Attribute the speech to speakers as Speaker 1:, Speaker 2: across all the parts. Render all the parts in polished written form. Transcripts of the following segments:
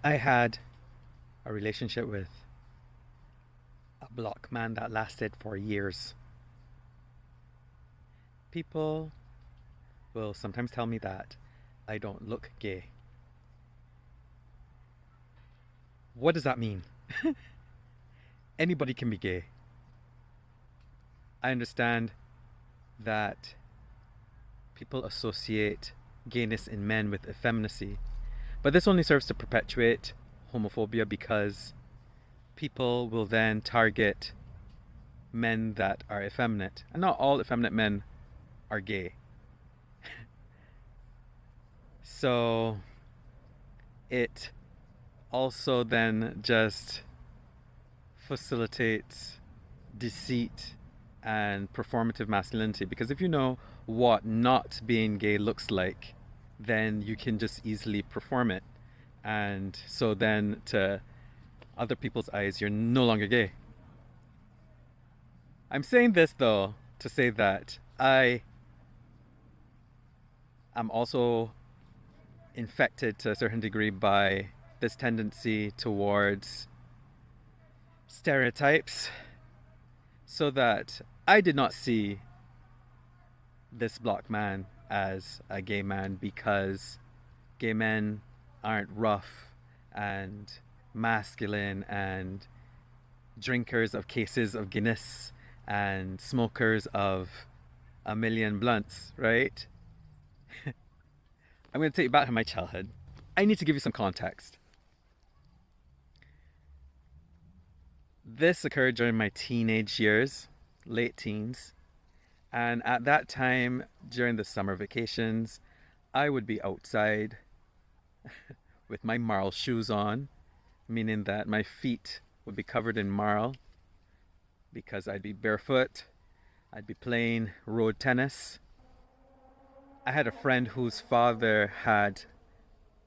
Speaker 1: I had a relationship with a block man that lasted for years. People will sometimes tell me that I don't look gay. What does that mean? Anybody can be gay. I understand that people associate gayness in men with effeminacy, but this only serves to perpetuate homophobia because people will then target men that are effeminate. And not all effeminate men are gay. So it also then just facilitates deceit and performative masculinity, because if you know what not being gay looks like, then you can just easily perform it, and so then to other people's eyes you're no longer gay. I'm saying this though to say that I am also infected to a certain degree by this tendency towards stereotypes, so that I did not see this black man as a gay man because gay men aren't rough and masculine and drinkers of cases of Guinness and smokers of a million blunts, right? I'm going to take you back to my childhood. I need to give you some context. This occurred during my teenage years, late teens, and at that time, during the summer vacations, I would be outside with my marl shoes on, meaning that my feet would be covered in marl because I'd be barefoot. I'd be playing road tennis. I had a friend whose father had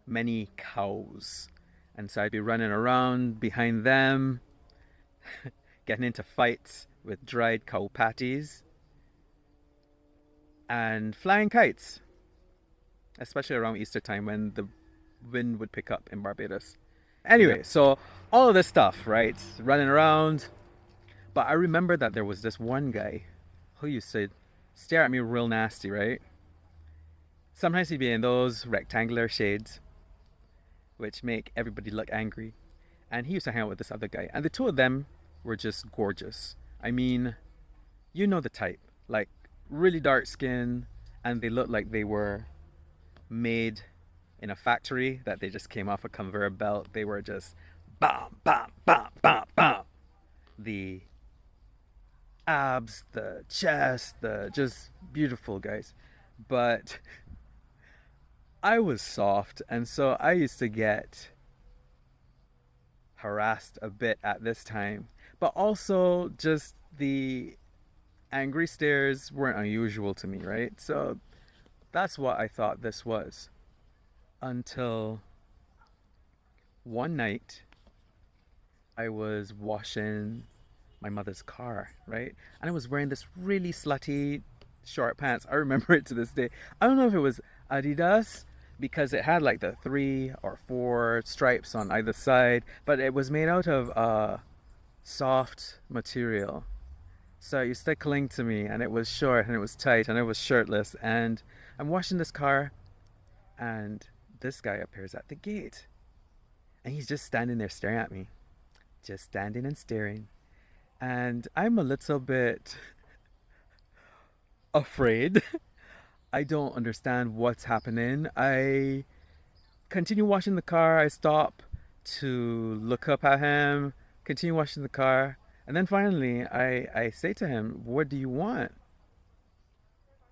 Speaker 1: many cows, and so I'd be running around behind them, getting into fights with dried cow patties, and flying kites, especially around Easter time when the wind would pick up in Barbados. Anyway, so all of this stuff, right? Running around. But I remember that there was this one guy who used to stare at me real nasty, right? Sometimes he'd be in those rectangular shades, which make everybody look angry. And he used to hang out with this other guy. And the two of them were just gorgeous. I mean, you know the type. Like, really dark skin, and they looked like they were made in a factory, that they just came off a conveyor belt. They were just bam, bam, bam, bam, bam. The abs, the chest, the just beautiful guys. But I was soft, and so I used to get harassed a bit at this time. But also, just the angry stares weren't unusual to me, right? So that's what I thought this was. Until one night, I was washing my mother's car, right? And I was wearing this really slutty short pants. I remember it to this day. I don't know if it was Adidas because it had like the 3 or 4 stripes on either side, but it was made out of soft material. So it used to cling to me, and it was short and it was tight and I was shirtless. And I'm washing this car, and this guy appears at the gate. And he's just standing there staring at me. Just standing and staring. And I'm a little bit afraid. I don't understand what's happening. I continue washing the car. I stop to look up at him, continue washing the car. And then finally, I say to him, "What do you want?"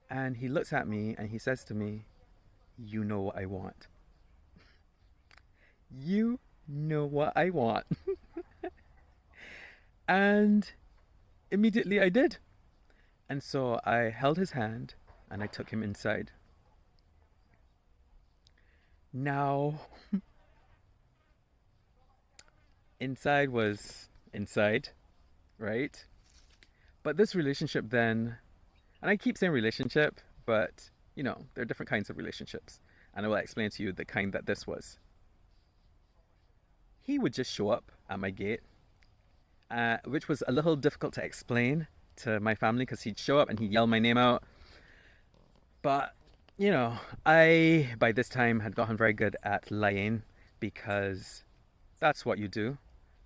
Speaker 1: And he looks at me and he says to me, "You know what I want." You know what I want. And immediately I did. And so I held his hand and I took him inside. Now, inside was inside, right? But this relationship then, and I keep saying relationship, but there are different kinds of relationships. And I will explain to you the kind that this was. he would just show up at my gate, which was a little difficult to explain to my family because he'd show up and he'd yell my name out. But, you know, I, by this time, had gotten very good at lying because that's what you do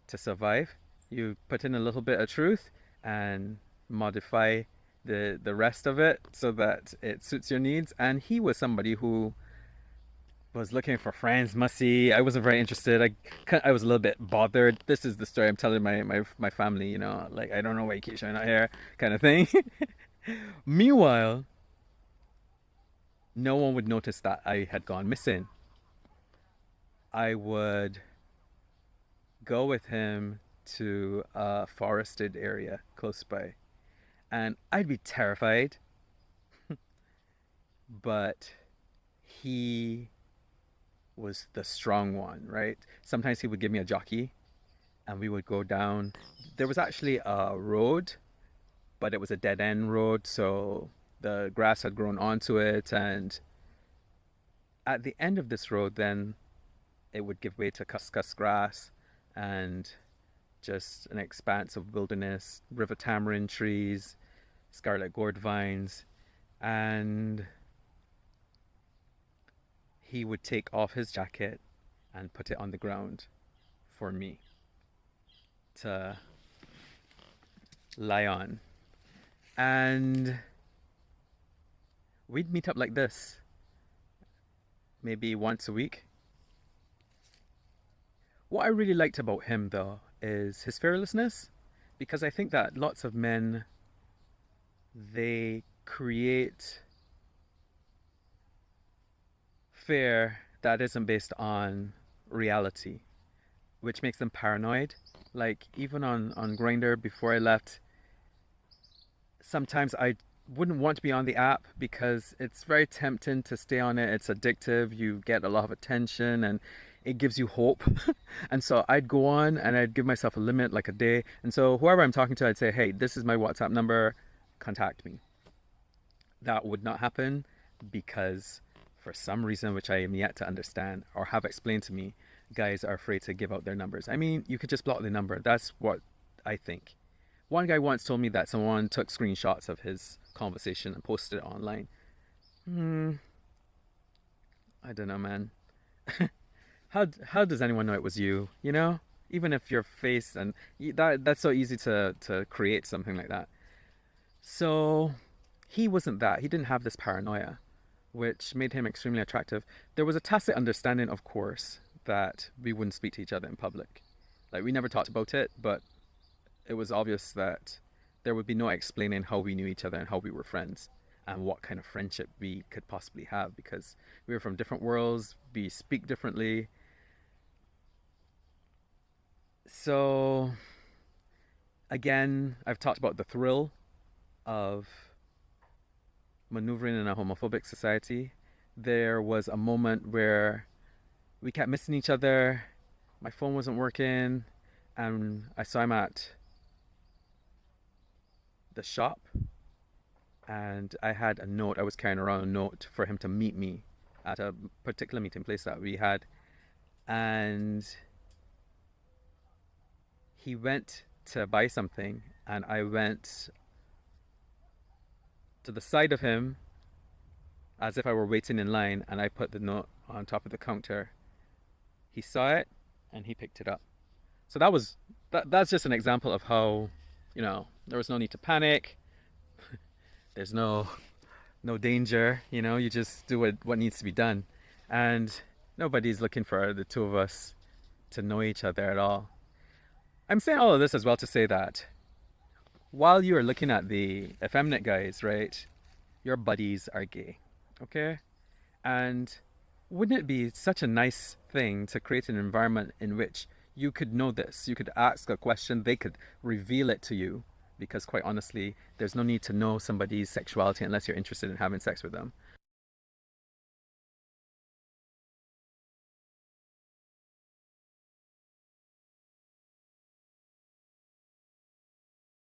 Speaker 1: to survive. You put in a little bit of truth and modify the rest of it so that it suits your needs. And he was somebody who was looking for friends, messy. I wasn't very interested. I was a little bit bothered. This is the story I'm telling my family, you know, like, I don't know why you keep showing out here, kind of thing. Meanwhile, no one would notice that I had gone missing. I would go with him to a forested area close by, and I'd be terrified, but he was the strong one, right? Sometimes he would give me a jockey and we would go down. There was actually a road, but it was a dead end road, so the grass had grown onto it, and at the end of this road then it would give way to cuscus grass and just an expanse of wilderness, river tamarind trees, scarlet gourd vines, and he would take off his jacket and put it on the ground for me to lie on. And we'd meet up like this, maybe once a week. What I really liked about him, though, is his fearlessness, because I think that lots of men, they create fear that isn't based on reality, which makes them paranoid. Like, even on Grindr, before I left, sometimes I wouldn't want to be on the app because it's very tempting to stay on it. It's addictive. You get a lot of attention and it gives you hope. And so I'd go on and I'd give myself a limit, like a day. And so whoever I'm talking to, I'd say, hey, this is my WhatsApp number, contact me. That would not happen because for some reason, which I am yet to understand or have explained to me, guys are afraid to give out their numbers. I mean, you could just block the number. That's what I think. One guy once told me that someone took screenshots of his conversation and posted it online. I don't know, man. How does anyone know it was you? You know, even if your face and that's so easy to create something like that. So he wasn't that. He didn't have this paranoia, which made him extremely attractive. There was a tacit understanding, of course, that we wouldn't speak to each other in public. Like, we never talked about it, but it was obvious that there would be no explaining how we knew each other and how we were friends and what kind of friendship we could possibly have, because we were from different worlds, we speak differently. So, again, I've talked about the thrill of maneuvering in a homophobic society. There was a moment where we kept missing each other, my phone wasn't working, and I saw him at the shop, and I had a note. I was carrying around a note for him to meet me at a particular meeting place that we had, and he went to buy something, and I went to the side of him as if I were waiting in line, and I put the note on top of the counter. He saw it and he picked it up. So that's just an example of how, you know, there was no need to panic. There's no danger, you know, you just do what needs to be done. And nobody's looking for the two of us to know each other at all. I'm saying all of this as well to say that while you are looking at the effeminate guys, right, your buddies are gay, okay? And wouldn't it be such a nice thing to create an environment in which you could know this? You could ask a question, they could reveal it to you, because quite honestly, there's no need to know somebody's sexuality unless you're interested in having sex with them.